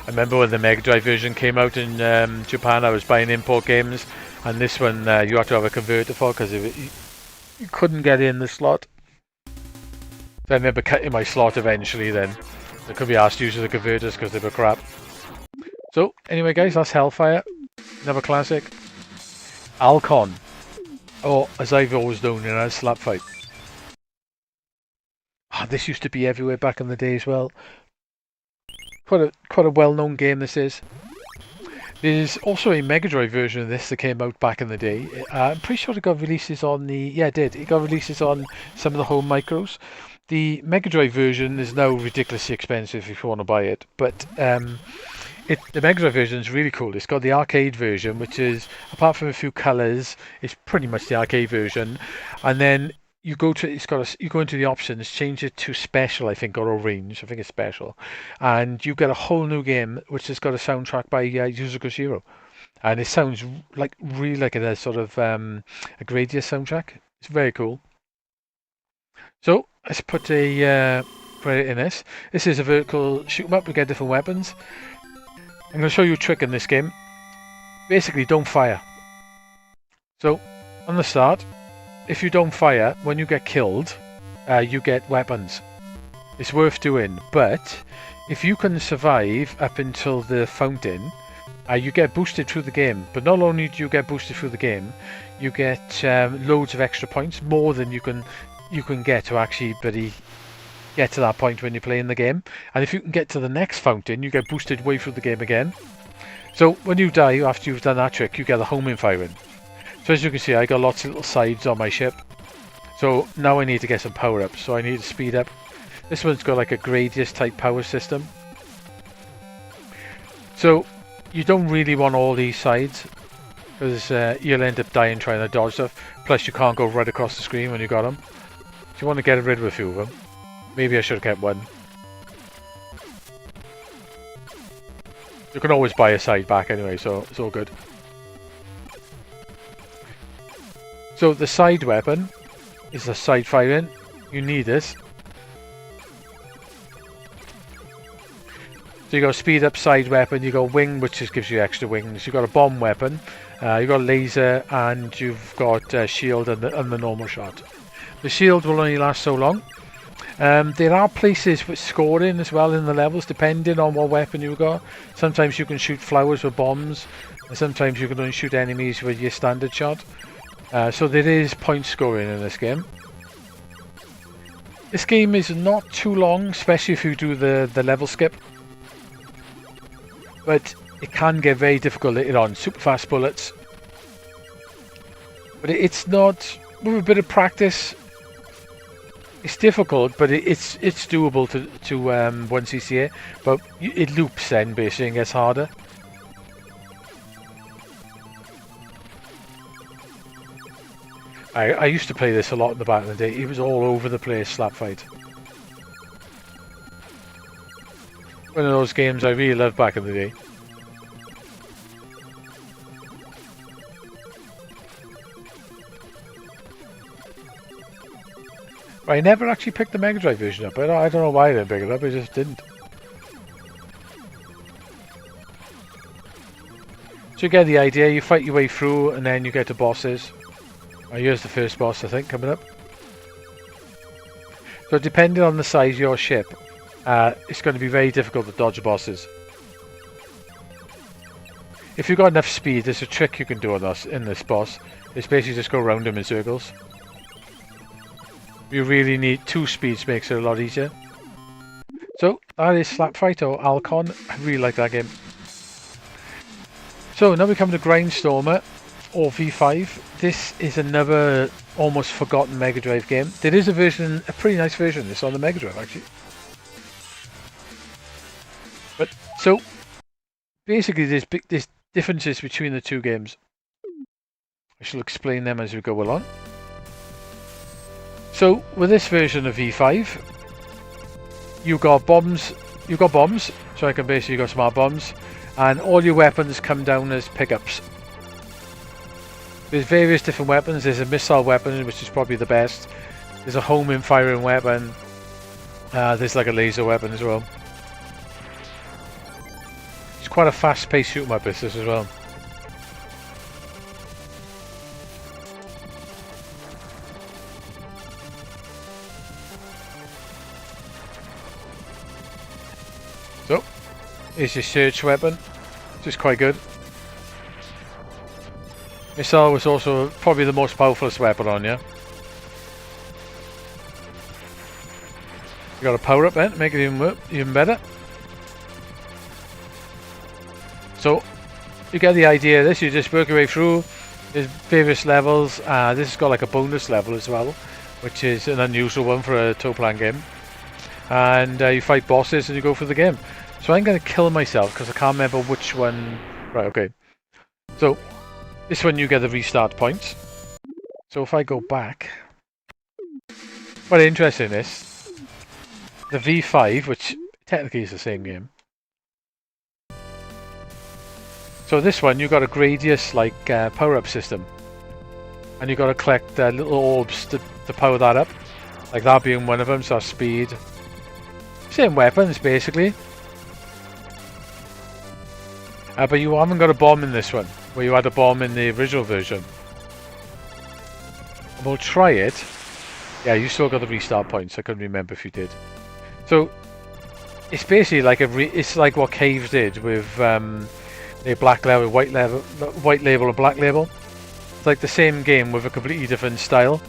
I remember when the Mega Drive version came out in Japan, I was buying import games, and this one you had to have a converter for because you couldn't get in the slot. So I remember cutting my slot eventually then. I could be asked to use the converters because they were crap. So, anyway guys, that's Hellfire. Another classic. Alcon. Or, as I've always known it as, Slap Fight. This used to be everywhere back in the day as well. Quite a well-known game this is. There's also a Mega Drive version of this that came out back in the day. I'm pretty sure it got releases on the... Yeah, it did. It got releases on some of the home micros. The Mega Drive version is now ridiculously expensive if you want to buy it. But the Mega Drive version is really cool. It's got the arcade version, which is, apart from a few colours, it's pretty much the arcade version. And then you go to you go into the options, change it to special, I think, or range. I think it's special, and you get a whole new game which has got a soundtrack by Yuzo Koshiro, and it sounds really like it has sort of a Gradius soundtrack. It's very cool. So let's put a credit in this. This is a vertical shoot 'em up. We get different weapons. I'm going to show you a trick in this game. Basically, don't fire. So on the start, if you don't fire, when you get killed, you get weapons. It's worth doing, but if you can survive up until the fountain, you get boosted through the game. But not only do you get boosted through the game, you get loads of extra points, more than you can get to actually get to that point when you're playing the game. And if you can get to the next fountain, you get boosted way through the game again. So when you die after you've done that trick, you get the homing firing. So as you can see, I got lots of little sides on my ship. So now I need to get some power ups. So I need to speed up. This one's got like a Gradius type power system. So you don't really want all these sides, because you'll end up dying trying to dodge stuff. Plus you can't go right across the screen when you got them. So you want to get rid of a few of them. Maybe I should have kept one. You can always buy a side back anyway, so it's all good. So the side weapon is a side firing. You need this. So you got a speed up side weapon, you got wing, which just gives you extra wings. You got a bomb weapon, you got laser, and you've got shield and the normal shot. The shield will only last so long. There are places with scoring as well in the levels, depending on what weapon you got. Sometimes you can shoot flowers with bombs, and sometimes you can only shoot enemies with your standard shot. So there is point scoring in this game. This game is not too long, especially if you do the level skip. But it can get very difficult later on. Super fast bullets. But it's not, with a bit of practice, it's difficult, but it's doable to once you see it. But it loops then basically and gets harder. I used to play this a lot in the back of the day. It was all over the place, Slap Fight. One of those games I really loved back in the day. I never actually picked the Mega Drive version up. I don't know why I didn't pick it up, I just didn't. So you get the idea, you fight your way through and then you get to bosses. Here's the first boss, I think, coming up. So depending on the size of your ship, it's going to be very difficult to dodge bosses. If you've got enough speed, there's a trick you can do on in this boss. It's basically just go around him in circles. You really need 2 speeds, makes it a lot easier. So that is Slap Fight or Alcon. I really like that game. So now we come to Grindstormer or V5. This is another almost forgotten Mega Drive game. There is a version, a pretty nice version of this on the Mega Drive actually. But so basically there's differences between the two games. I shall explain them as we go along. So with this version of V5, you got bombs. So I can basically got smart bombs, and all your weapons come down as pickups. There's various different weapons. There's a missile weapon, which is probably the best. There's a homing firing weapon. There's like a laser weapon as well. It's quite a fast-paced shoot 'em up this as well. So, here's your search weapon, which is quite good. Missile was also probably the most powerful weapon on you. You got a power up then, make it even better. So, you get the idea of this, you just work your way through. There's various levels. This has got like a bonus level as well, which is an unusual one for a Toaplan game. And you fight bosses and you go through the game. So I'm going to kill myself because I can't remember which one. Right, okay. So this one you get the restart points. So if I go back, quite interesting this. The V5, which technically is the same game. So this one you got a Gradius like power-up system, and you got to collect little orbs to power that up. Like that being one of them, so speed. Same weapons basically. But you haven't got a bomb in this one, where you had a bomb in the original version. And we'll try it. Yeah, you still got the restart points. I couldn't remember if you did. So it's basically like it's like what Caves did with a black label, white label, and black label. It's like the same game with a completely different style.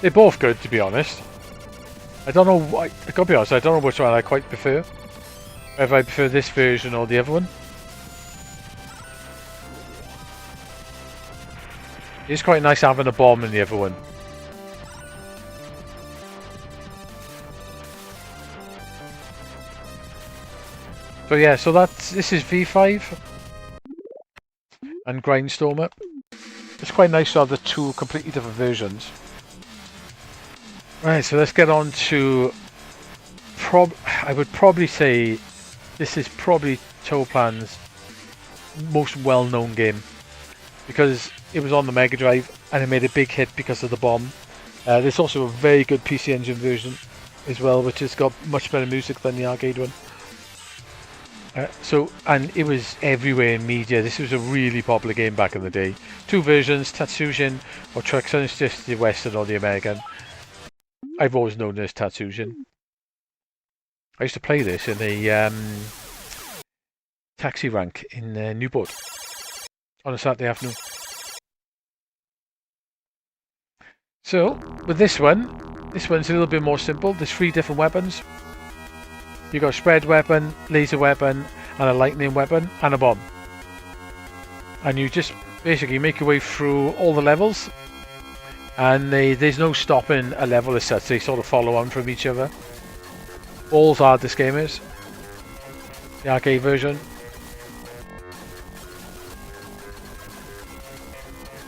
They're both good, to be honest. I don't know. I gotta be honest. I don't know which one I quite prefer. Whether I prefer this version or the other one. It's quite nice having a bomb in the other one. So yeah, so this is V5 and Grindstormer. It's quite nice to have the two completely different versions. Right, so let's get on to I would probably say this is probably Toaplan's most well-known game, because it was on the Mega Drive and it made a big hit because of the bomb. There's also a very good PC Engine version as well, which has got much better music than the arcade one. And it was everywhere in media. This was a really popular game back in the day. Two versions, Tatsujin or Truxton. It's just the Western or the American. I've always known it as Tatsujin. I used to play this in a taxi rank in Newport on a Saturday afternoon. So, with this one's a little bit more simple. There's 3 different weapons. You got a spread weapon, laser weapon, and a lightning weapon, and a bomb. And you just basically make your way through all the levels. And there's no stopping a level as such. They sort of follow on from each other. All's hard this game is. The arcade version.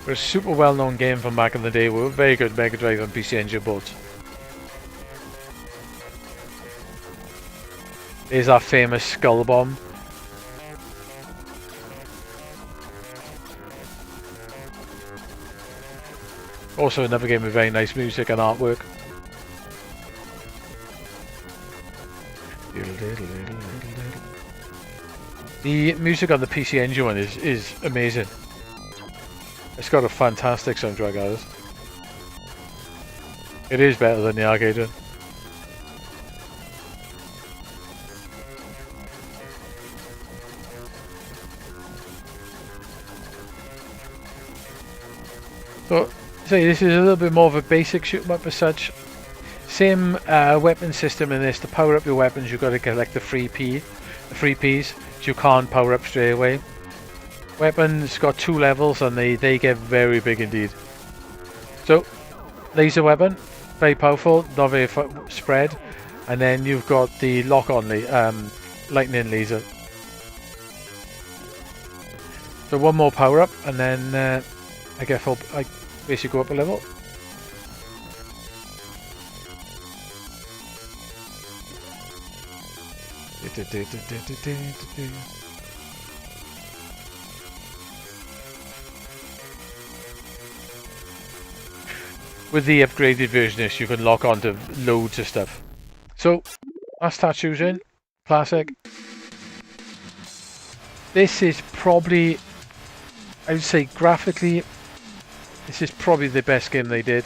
It was a super well-known game from back in the day. We were very good Mega Drive and PC Engine boards. There's our famous skull bomb. Also another game with very nice music and artwork. The music on the PC Engine one is amazing. It's got a fantastic soundtrack, guys. It is better than the arcade one. So this is a little bit more of a basic shoot 'em up as such. Same weapon system in this. To power up your weapons, you've got to collect the free Ps, which you can't power up straight away. Weapons got 2 levels, and they get very big indeed. So, laser weapon, very powerful, not very spread, and then you've got the lock-on lightning laser, So one more power up, and then I guess I basically go up a level. With the upgraded version of this, you can lock onto loads of stuff. So, that's Tattoos in. Classic. This is probably, I would say graphically, this is probably the best game they did.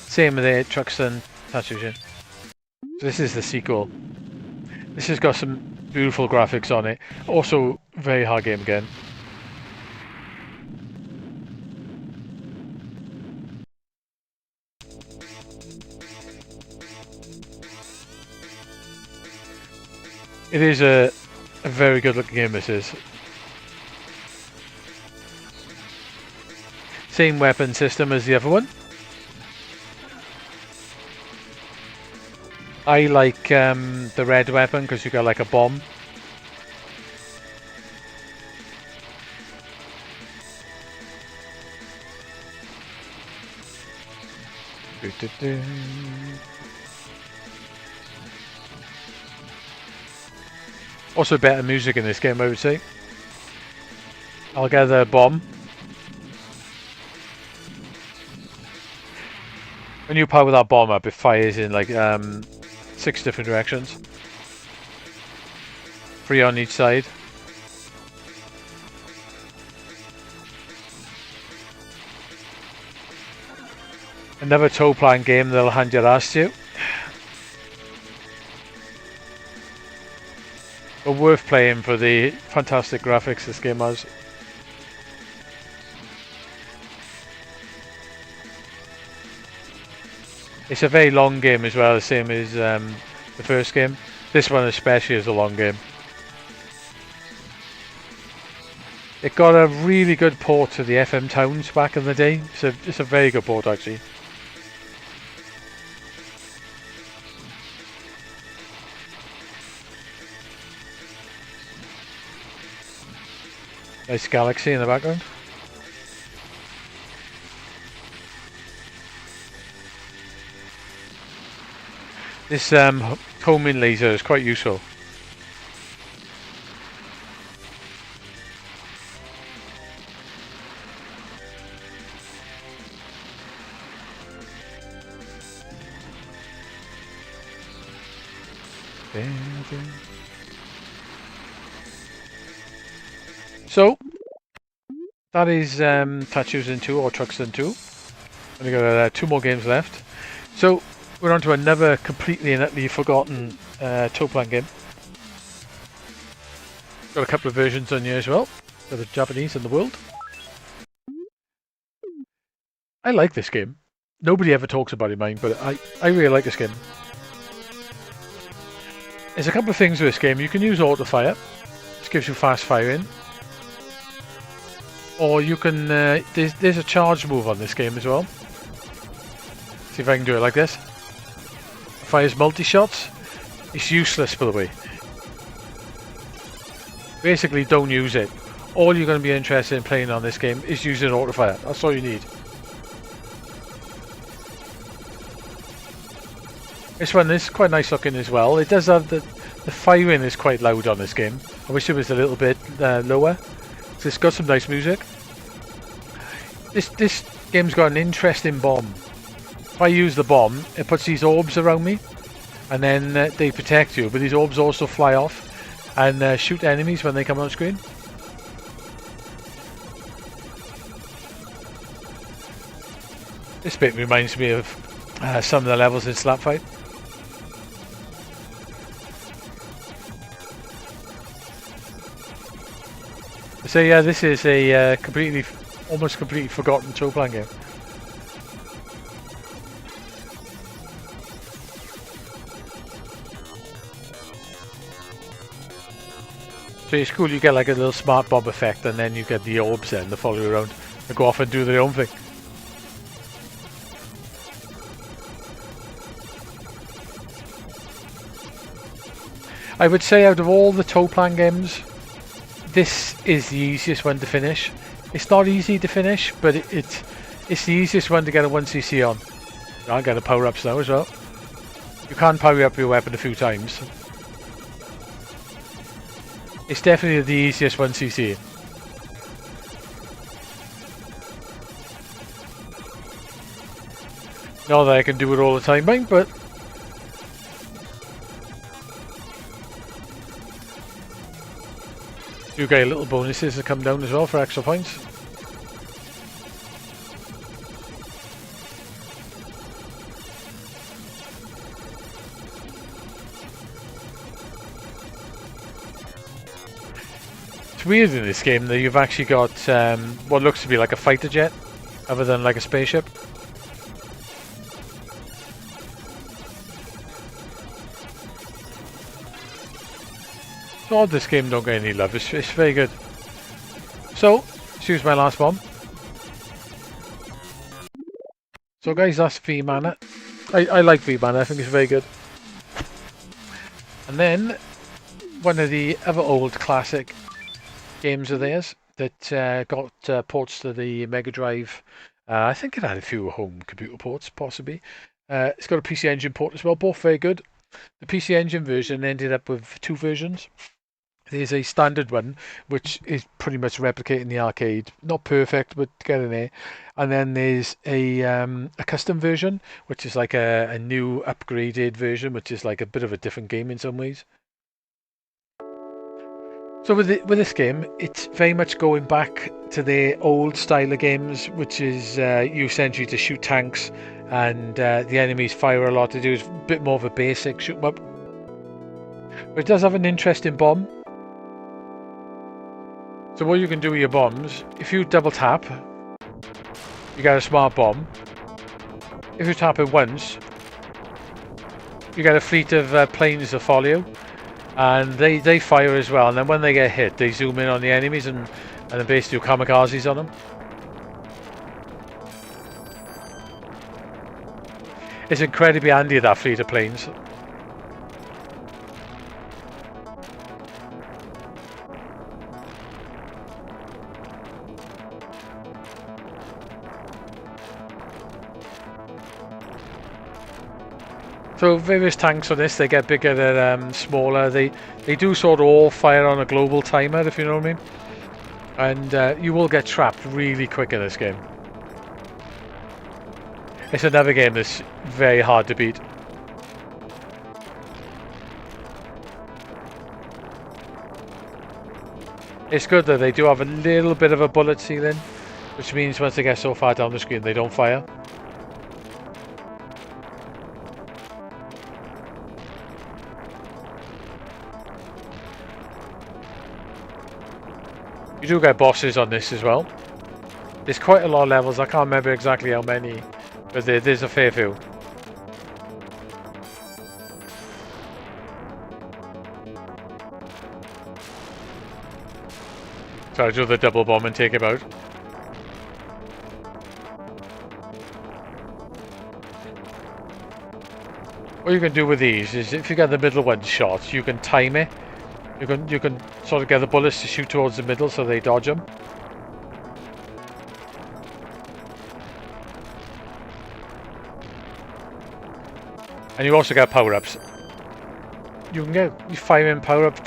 Same with the Truxton Tattoos in. So this is the sequel. This has got some beautiful graphics on it. Also, very hard game again. It is a very good looking game, this is. Same weapon system as the other one. I like the red weapon because you got like a bomb. Also better music in this game, I would say. I'll get the bomb. When you power that bomb up, it fires in like 6 different directions. 3 on each side. Another Toaplan game that'll hand your ass to you. But worth playing for the fantastic graphics this game has. It's a very long game as well, the same as the first game. This one especially is a long game. It got a really good port to the FM Towns back in the day. It's a very good port actually. Nice galaxy in the background. This homing laser is quite useful. So that is Tattoos in 2 or Truxton 2. Only got 2 more games left. So we're on to another completely and utterly forgotten Toaplan game. Got a couple of versions on here as well, for the Japanese and the world. I like this game. Nobody ever talks about it, mine, but I really like this game. There's a couple of things with this game. You can use auto fire, which gives you fast firing. Or you can, there's a charge move on this game as well. See if I can do it like this. Fires multi-shots. It's useless, by the way. Basically, don't use it. All you're going to be interested in playing on this game is using auto fire. That's all you need. This one is quite nice looking as well. It does have the firing is quite loud on this game. I wish it was a little bit lower. So it's got some nice music. This game's got an interesting bomb. If I use the bomb, it puts these orbs around me, and then they protect you. But these orbs also fly off and shoot enemies when they come on screen. This bit reminds me of some of the levels in Slapfight. So yeah, this is a almost completely forgotten Toaplan game. So it's cool, you get like a little smart bomb effect, and then you get the orbs then that follow you around and go off and do their own thing. I would say out of all the Toaplan games, this is the easiest one to finish. It's not easy to finish, but it's the easiest one to get a 1cc on. I get the power-ups now as well. You can power up your weapon a few times. It's definitely the easiest 1cc. Not that I can do it all the time, mate, but you get little bonuses that come down as well for extra points. It's weird in this game that you've actually got what looks to be like a fighter jet, other than like a spaceship. It's odd this game don't get any love. It's very good. So, choose my last bomb. So guys, that's V Mana. I like V Mana, I think it's very good. And then, one of the other old classic games of theirs that got ports to the Mega Drive. I think it had a few home computer ports, possibly. It's got a PC Engine port as well, both very good. The PC Engine version ended up with two versions. There's a standard one, which is pretty much replicating the arcade. Not perfect, but getting there. And then there's a custom version, which is like a new upgraded version, which is like a bit of a different game in some ways. So with this game, it's very much going back to the old style of games, which is you essentially to shoot tanks, and the enemies fire a lot. To do is a bit more of a basic shoot 'em up. But it does have an interesting bomb. So what you can do with your bombs, if you double tap, you get a smart bomb. If you tap it once, you get a fleet of planes that follow you, and they fire as well. And then when they get hit, they zoom in on the enemies and then basically do kamikazes on them. It's incredibly handy, that fleet of planes. So various tanks on this, they get bigger, they're smaller. They do sort of all fire on a global timer, if you know what I mean. And you will get trapped really quick in this game. It's another game that's very hard to beat. It's good that they do have a little bit of a bullet ceiling, which means once they get so far down the screen, they don't fire. You do get bosses on this as well. There's quite a lot of levels. I can't remember exactly how many, but there's a fair few. So I do the double bomb and take him out. What you can do with these is, if you get the middle one shot, you can time it. You can sort of get the bullets to shoot towards the middle so they dodge them. And you also get power-ups. You fire in power-up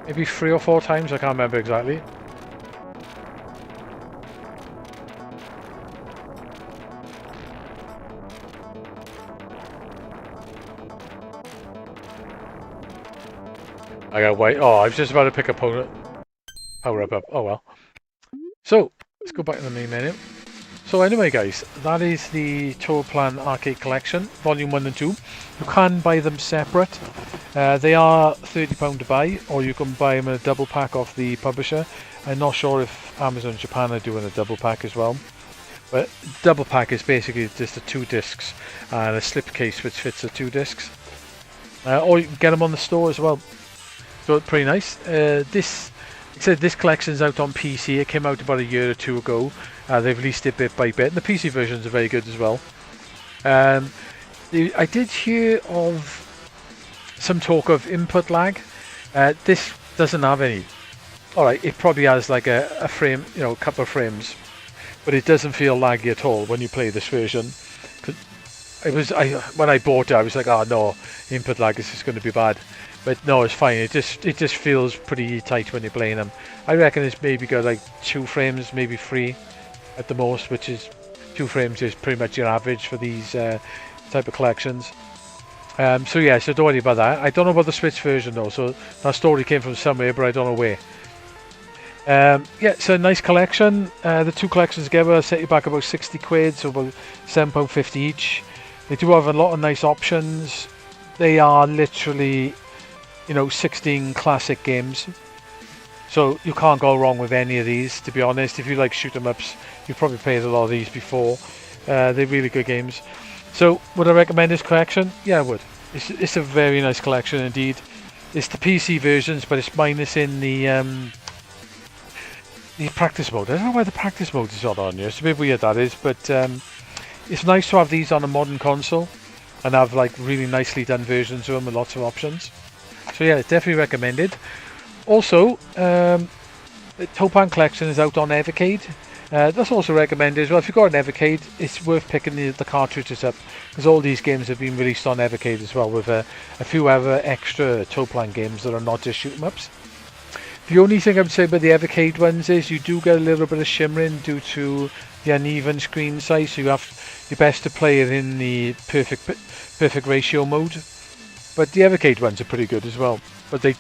maybe 3 or 4 times, I can't remember exactly. I got white. Oh, I was just about to pick a power-up up. Oh well. So, let's go back to the main menu. So anyway guys, that is the Toaplan Arcade Collection, Volume 1 and 2. You can buy them separate. They are £30 to buy, or you can buy them in a double pack off the publisher. I'm not sure if Amazon Japan are doing a double pack as well. But double pack is basically just the 2 discs and a slipcase which fits the 2 discs. Or you can get them on the store as well. So it's pretty nice. This collection's out on PC. It came out about a year or 2 ago. They've released it bit by bit. And the PC versions are very good as well. I did hear of some talk of input lag. This doesn't have any. Alright, it probably has like a frame, you know, a couple of frames, but it doesn't feel laggy at all when you play this version. When I bought it, I was like, oh no, input lag, this is going to be bad. But no, it's fine. It just feels pretty tight when you're playing them. I reckon it's maybe got like 2 frames, maybe 3 at the most, which is 2 frames is pretty much your average for these type of collections. So yeah, so don't worry about that. I don't know about the Switch version though, so that story came from somewhere, but I don't know where. Yeah, it's a nice collection. The 2 collections together set you back about 60 quid, so about £7.50 each. They do have a lot of nice options. They are literally, you know, 16 classic games. So you can't go wrong with any of these, to be honest. If you like shoot 'em ups, you've probably played a lot of these before. They're really good games. So would I recommend this collection? Yeah, I would. It's a very nice collection indeed. It's the PC versions, but it's minus in the practice mode. I don't know why the practice mode is not on here. It's a bit weird, that is, but it's nice to have these on a modern console and have like really nicely done versions of them with lots of options. So yeah, it's definitely recommended. Also, the Toaplan collection is out on Evercade. That's also recommended as well. If you've got an Evercade, it's worth picking the cartridges up, because all these games have been released on Evercade as well, with a few other extra Toaplan games that are not just shoot 'em ups. The only thing I would say about the Evercade ones is you do get a little bit of shimmering due to the uneven screen size, so you're best to play it in the perfect ratio mode. But the Evercade ones are pretty good as well, but they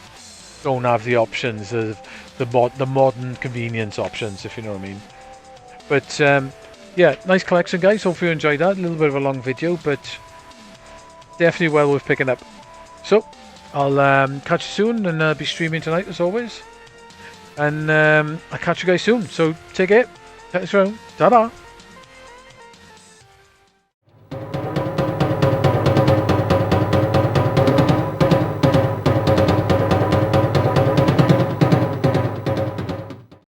don't have the options of the modern convenience options, if you know what I mean. But yeah, nice collection, guys. Hope you enjoyed that. A little bit of a long video, but definitely well worth picking up. So I'll catch you soon, and I'll be streaming tonight as always. And I'll catch you guys soon. So take care. Catch you around. Ta-da.